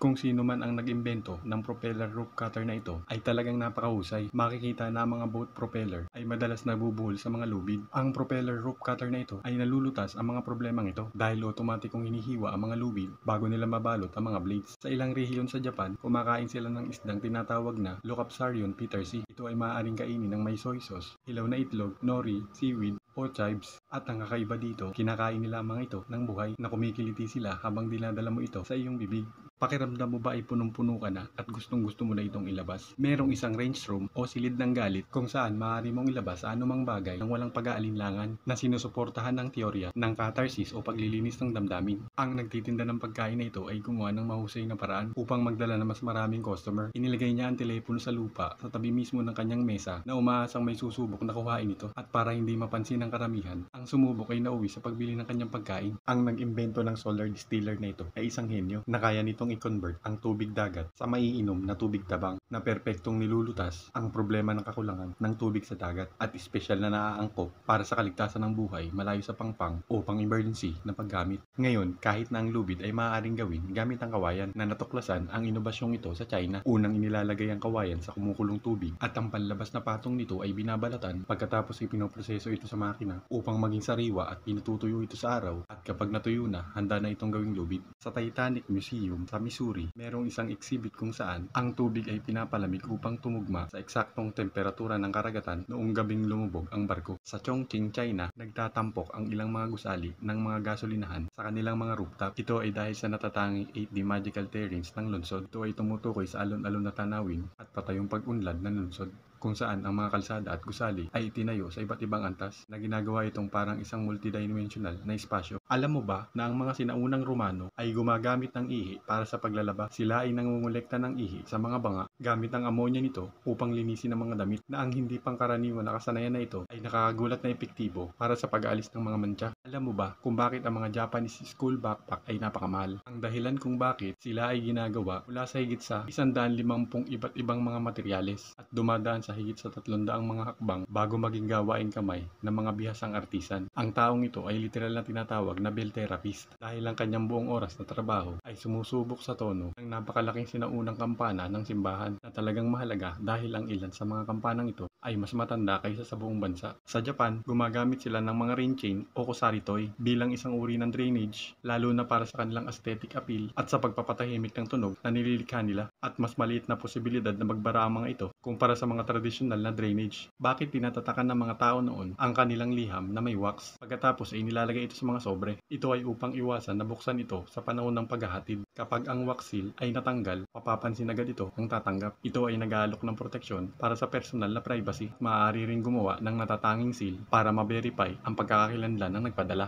Kung sino man ang nag-imbento ng propeller roof cutter na ito ay talagang napakahusay. Makikita na ang mga boat propeller ay madalas nabubuhol sa mga lubid. Ang propeller roof cutter na ito ay nalulutas ang mga problemang ito dahil otomatikong hinihiwa ang mga lubid bago nila mabalot ang mga blades. Sa ilang rehiyon sa Japan, kumakain sila ng isdang tinatawag na Leucopsarion petersi. Ito ay maaaring kainin ng may soy sauce, hilaw na itlog, nori, seaweed, o chives. At ang kakaiba dito, kinakain nila ang mga ito ng buhay na kumikiliti sila habang dinadala mo ito sa iyong bibig. Pakiramdam mo ba ay punong-puno ka na at gustong-gusto mo na itong ilabas? Merong isang range room o silid ng galit kung saan maaari mong ilabas anumang bagay ng walang pag-aalinlangan na sinusuportahan ng teorya ng catharsis o paglilinis ng damdamin. Ang nagtitinda ng pagkain na ito ay gumawa ng mahusay na paraan upang magdala ng mas maraming customer. Inilagay niya ang telepono sa lupa sa tabi mismo ng kanyang mesa na umaasang may susubok na kuhain ito at para hindi mapansin ng karamihan, ang sumubok ay nauwi sa pagbili ng kanyang pagkain. Ang nag-imbento ng solar distiller na ito ay isang henyo na kaya nitong i-convert ang tubig dagat sa maiinom na tubig tabang na perpektong nilulutas ang problema ng kakulangan ng tubig sa dagat at espesyal na naaangkop para sa kaligtasan ng buhay malayo sa pangpang o pang-emergency na paggamit. Ngayon, kahit na ang lubid ay maaaring gawin gamit ang kawayan na natuklasan ang inobasyong ito sa China. Unang inilalagay ang kawayan sa kumukulong tubig at ang panlabas na patong nito ay binabalatan pagkatapos ay pinoproseso ito sa makina upang maging sariwa at pinututuyo ito sa araw at kapag natuyo na, handa na itong gawing lubid. Sa Titanic Museum sa Missouri, merong isang exhibit kung saan ang tubig ay pinapalamig upang tumugma sa eksaktong temperatura ng karagatan noong gabing lumubog ang barko. Sa Chongqing, China, nagtatampok ang ilang mga gusali ng mga gasolinahan sa kanilang mga rooftop. Ito ay dahil sa natatanging 8D magical terrains ng lungsod. Ito ay tumutukoy sa alon-alon na tanawin at patayong pag-unlad ng lungsod kung saan ang mga kalsada at gusali ay itinayo sa iba't ibang antas na ginagawa itong parang isang multidimensional na espasyo. Alam mo ba na ang mga sinaunang Romano ay gumagamit ng ihi para sa paglalaba? Sila ay nangungulekta ng ihi sa mga banga gamit ang ammonia nito upang linisin ang mga damit na ang hindi pangkaraniwan na kasanayan na ito ay nakakagulat na epektibo para sa pag-aalis ng mga mantsa. Alam mo ba kung bakit ang mga Japanese school backpack ay napakamahal? Ang dahilan kung bakit sila ay ginagawa mula sa higit sa 150 iba't ibang mga materyales at dumadaan sa higit sa 300 mga hakbang bago maging gawain kamay ng mga bihasang artisan. Ang taong ito ay literal na tinatawag na bell therapist dahil ang kanyang buong oras na trabaho ay sumusubok sa tono ng napakalaking sinaunang kampana ng simbahan na talagang mahalaga dahil ang ilan sa mga kampanang ito ay mas matanda kaysa sa buong bansa. Sa Japan, gumagamit sila ng mga rain chain o kusari toy bilang isang uri ng drainage lalo na para sa kanilang aesthetic appeal at sa pagpapatahimik ng tunog na nililikha nila at mas maliit na posibilidad na magbara ang mga ito kumpara sa mga tradisyonal na drainage. Bakit tinatatakan ng mga tao noon ang kanilang liham na may wax? Pagkatapos ay nilalagay ito sa mga sobre. Ito ay upang iwasan na buksan ito sa panahon ng paghahatid. Kapag ang wax seal ay natanggal, mapapansin agad ito ang tatanggap. Ito ay nag-aalok ng proteksyon para sa personal na privacy. Maaari ring gumawa ng natatanging seal para ma-verify ang pagkakakilanlan ng nagpadala.